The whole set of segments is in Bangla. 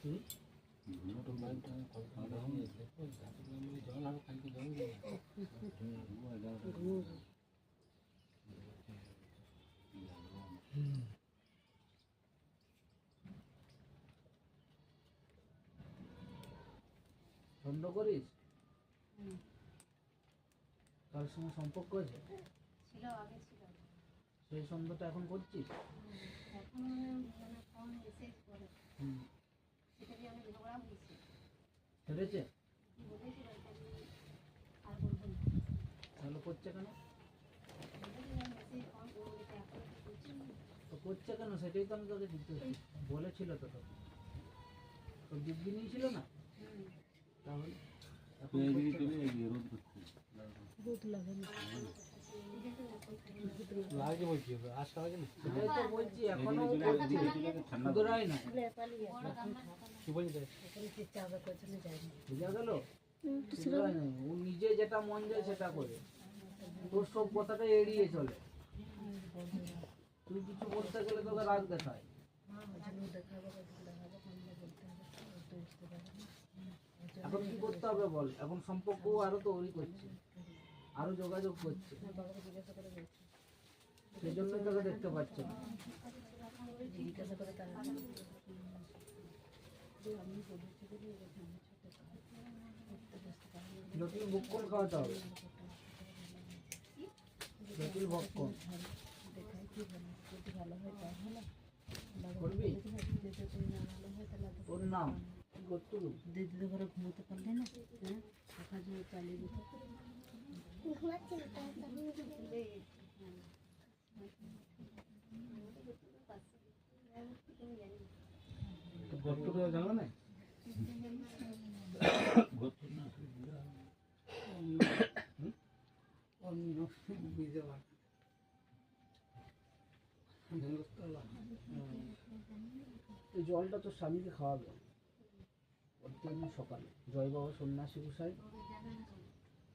ছন্দ করিস? কার সঙ্গে সম্পর্ক আছে? ছিল, আগে ছিল। সেই ছন্দটা এখন করছিস? এখন মানে ফোন মেসেজ করে। সেটা দিয়ে আমি ঝগড়া হয়েছি। ছেড়েছে? বলেছিল যে আমি আর বলবো না। তাহলে করছে কেন? মেসেজ ফোন করে এখন করছি। তো করছে কেন সেটাই তো আমি তোকে জিজ্ঞেস করছি। বলেছিল তো তোকে, তোর দিব্যি নিয়েছিল না? তাহলে লাগে বলছি আজকে লাগে না সেটাই তো বলছি, এখনো শুধরাই না। কি বলছি বুঝা গেল? শুধরাই নাই, ও নিজে যেটা মন যায় সেটা করে, তোর সব কথাটা এড়িয়ে চলে। তুই কিছু বলতে গেলে তোকে রাগ দেখায়। এখন কি করতে হবে বল? এখন সম্পর্ক আরো তৈরি করছে, আরো যোগাযোগ করছে, সেই জন্যই তোকে দেখতে পাচ্ছে না। জটিল ভক্ষণ খাওয়াতে হবে, জটিল ভক্ষণ করবি। তোর নাম কি করতে? দিদি ঘরে ঘুমোতে পারলে না, হ্যাঁ টাকা জন্য চালিয়ে দিত। জানো না জলটা তো স্বামীকে খাওয়াবে প্রত্যেকদিন সকালে। জয় বাবা সন্ন্যাসী গোসাই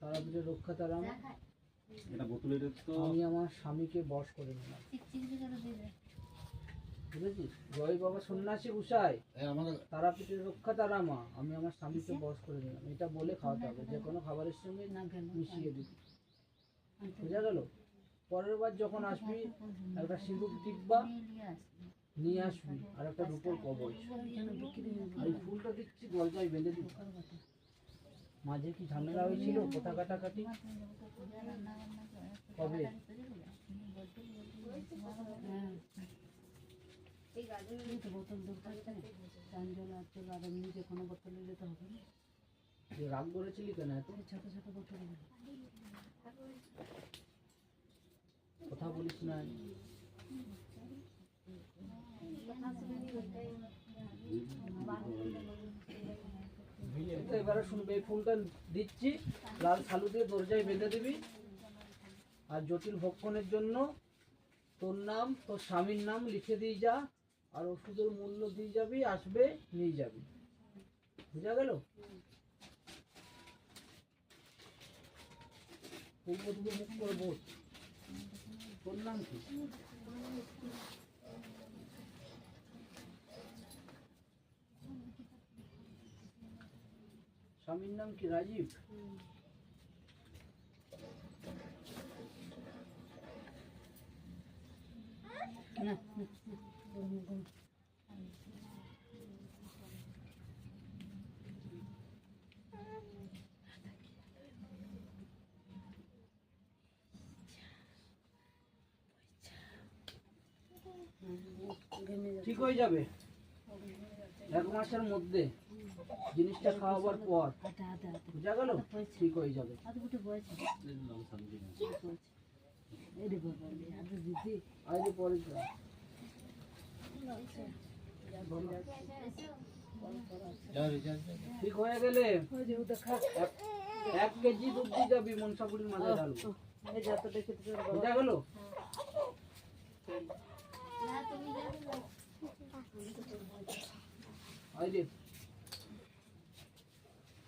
তারাপীঠের রক্ষা তারাম, আমি আমার স্বামীকে বশ করে নিলাম। বুঝেছিস? জয় বাবা সন্ন্যাসী গোসাই তারাপীঠের রক্ষা তারামা, আমি আমার স্বামীকে বশ করে নিলাম। এটা বলে খাওয়াতে হবে, যে কোনো খাবারের সঙ্গে মিশিয়ে দিবি। বুঝা গেল? পরের বার যখন আসবি একটা সিঁদুর টিপবা নিয়ে আসবি, আর একটা রূপোর কবচ। এই ফুলটা দিচ্ছি গলজায় বেঁধে দিবি। মাঝে কি ঝামেলা হয়েছিল কোথা কাটাকাটি? কবে? রাগ করেছিলি কেন এত? ছোট ছোট বোতল কথা বলিস না। এবারে শুনবে, এই ফুলটা দিচ্ছি, লাল শালু দিয়ে দরজায় বেঁধে দিবি। আর জটিল ভক্ষণের জন্য তোর নাম, তোর স্বামীর নাম লিখে দিয়ে যা, আর ওষুধের মূল্য দিয়ে যাবি, আসবে নিয়ে যাবি। বুঝা গেল? পূর্ব দিকে মুখ করে বস। তোর নাম কি? স্বামীর নাম কি? রাজীব? ঠিক হয়ে যাবে 1 মাসের মধ্যে, জিনিসটা খাওয়াবার পর। বুঝা গেল? ঠিক হয়ে যাবে। আরে পরে ঠিক হয়ে গেলে 1 কেজি দুধ দিয়ে যাবি মনসাপুরির মাঝে ঢালবো। বুঝা গেল?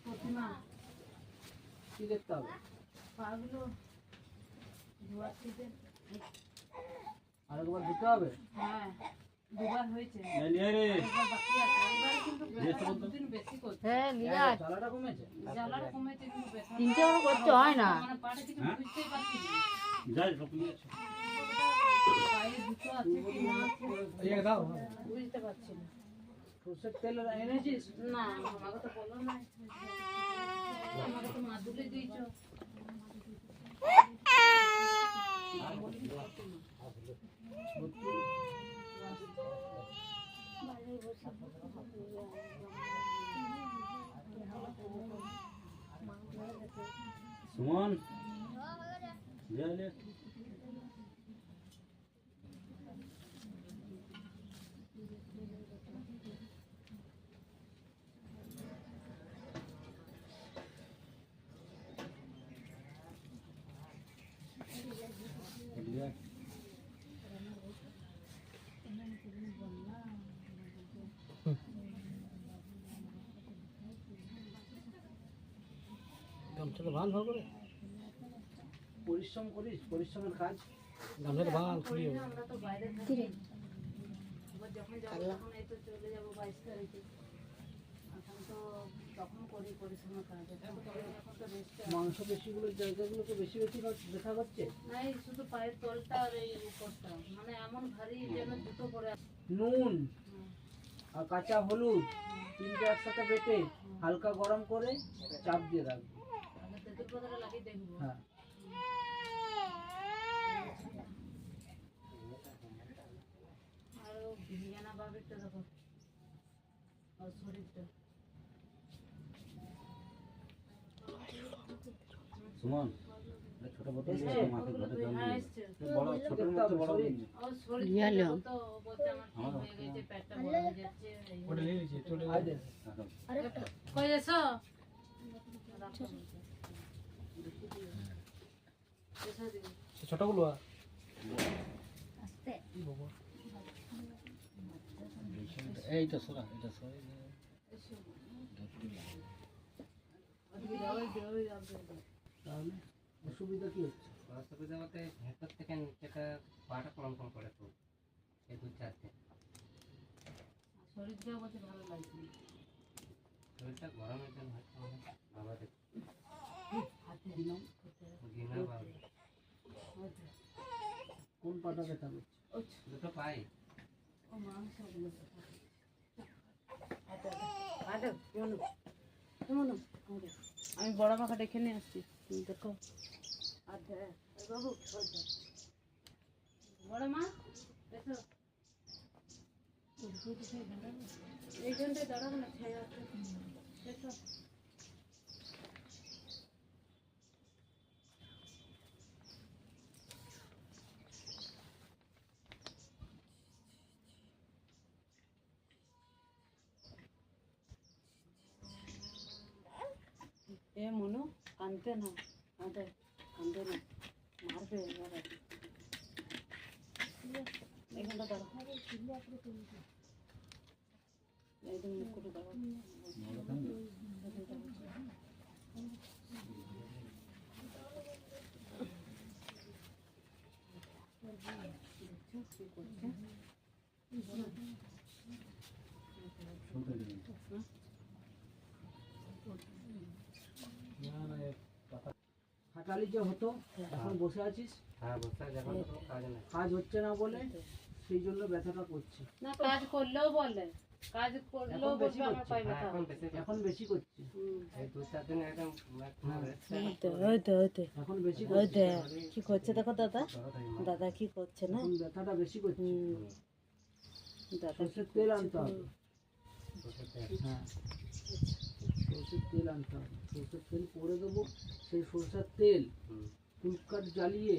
প্রতিমা কি দেখতে হবে? আরেকবার ধুতে হবে? হ্যাঁ দুবার হয়েছে দুদিন বেশি করছে জ্বালাটা কমেছে? জ্বালাটা কমেছে কিন্তু ব্যথা তিনটে করে করতে হয় না। মানে পাটা কিছু বুঝতেই পারছি না পায়ে দুটো আছে কি না আছে এই দাও বুঝতে পারছি না। সর্ষের তেল এনেছিস? না আমাকে তো বলো না, আমাকে তো মাদুলি দিয়েছো। সুমন জলে গামছাটা ভালো ভালো করে পরিশ্রম করিস? পরিশ্রমের কাজ? গামছাটা ভালো খুলি হবে আমরা তো বাইরে থাকি, এবার যখন যাবো তখন এই তো চলে যাবো 22 তারিখে। এখন তো তখন করি পরিশ্রমের কাজ, এখন তো রেস্ট। মাংসপেশিগুলোর জায়গাগুলোকে বেশি বেশি ব্যথা করছে? না এই শুধু পায়ের তলটা আর এই উপরটা মানে এমন ভারী যেন জুতো পরে আছে। নুন আর কাঁচা হলুদ তিনটে একসাথে বেটে হালকা গরম করে চাপ দিয়ে রাখবি। আগে তেঁতুল পাতাটা লাগিয়ে দেখবো। হ্যাঁ, আর ও ভিজানা বাবেরটা দেখো, আর শরীরটা সুমন ছোট বোতল এসছে? দিয়ে মাকে ঘরে জল হ্যাঁ দিয়ে এসছে। বড় ছোটর মধ্যে বড় শরীর? ওর শরীর গেলো। তো বলতে আমার ঠিক হয়ে গেছে, পেটটা বড় হয়ে যাচ্ছে এই ওটা নিয়ে নিয়েছি চলে আয় দে। কই এসো এসো দিদি। ছোটগুলো এইটা সরা এটা সরা ওদিকে যাও, ওই যাও, ওই যাও, ওই যাও। তাহলে অসুবিধা কি হচ্ছে? অসুবিধা বলতে ভেতর থেকে নিচেটা পাটা কলম করে তো এই 2-4 দিন শরীরটাও বলতে ভালো লাগছে না। শরীরটা গরমের জন্য হয়তো বাবা হাতে দিলাম। দিনা বাবা কোন পাটা ব্যথা করছে? দুটো পাই ও মাংসগুলো ব্যথা করছে। আমি বড় মাখা ডেকে নিয়ে আসছি, তুমি দেখো। আচ্ছা বাবু বড় মা এসো, এইখানটায় দাঁড়াবো না, ছায়া আছে এসো। এ মনু কানতে না, কাঁদে কান্দে না, মারবে এবার। এখানটা দাঁড়া, একদম মুখ করে দাঁড়া। হাঁটালি যে হতো এখন বসে আছিস, হ্যাঁ বসে যখন তো কোনো কাজ নেই কাজ হচ্ছে না বলে সেই জন্য ব্যথাটা করছে। না কাজ করলেও বলে, কাজ করলেও এখন বেশি বলবে আমার করছে। পায়ে হ্যাঁ ব্যথা। এখন বেশি এখন বেশি করছে। এই 2-4 দিন একদম এখন বেশি করছে। কি করছে দেখো দাদা, দাদা কি করছে না, এখন ব্যথাটা বেশি করছে। দাদা সর্ষের তেল আনতে হবে। হ্যাঁ, সর্ষের তেল আনতে হবে। সর্ষের তেল করে দেবো। সেই সর্ষের তেল ফুলকাট জ্বালিয়ে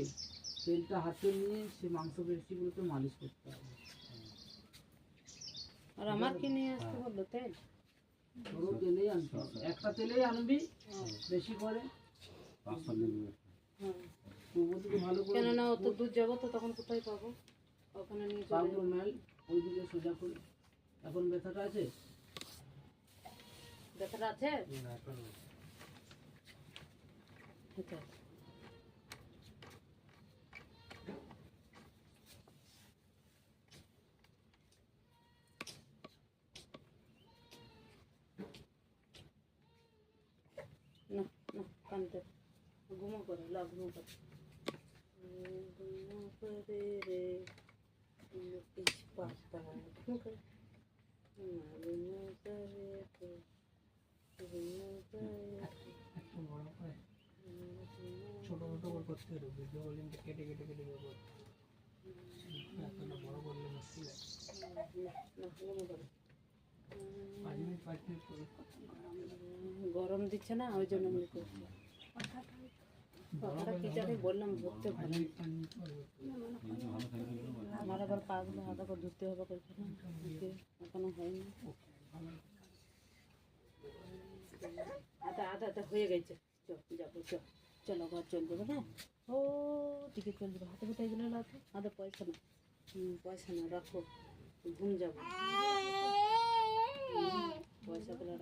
তেলটা হাতে নিয়ে সেই মাংসপেশিগুলোকে মালিশ করতে হবে। আর আমার কি নিয়ে আসতে বললো তেল? তোরও তেলেই আনতে হবে। একটা তেলেই আনবি বেশি করে। 500 নিবি পূর্বদিকে ভালো করে কেননা অত দূর যাবো তো তখন কোথায় পাবো, ওখানে নিয়ে চলে পাগুলো মেল, ওইদিকে সোজা করে। এখন ব্যথাটা আছে? ব্যথাটা আছে। না না কানতে ঘুমো করে লা ঘুমো করে ঘুমো করে রে ইস পাপা ঘুমো করে ঘুমো করে ঘুমো করে একটু বড় করে ছোট ছোট করে করতে হবে ভিডিও বলিং কেটে কেটে কেটে করবো এতটা বড় করলে মুশকিল আছে না ঘুমো করে 5 মিনিট করে গরম দিচ্ছে না ওই জন্য আমি করছি কথাটা কি জানি বললাম ধরতে ভালো আমার আবার পাগুলো হাতা করে ধরতে হবে করছে না এখনো হয়নি আধা হয়ে গেছে যাবো চলো ঘর চল যাবে না ও দিকে চল যাবে হাতে কোথায় গেলে লাগবে আধা পয়সা না পয়সা না রাখো ঘুম যাবো পয়সাগুলো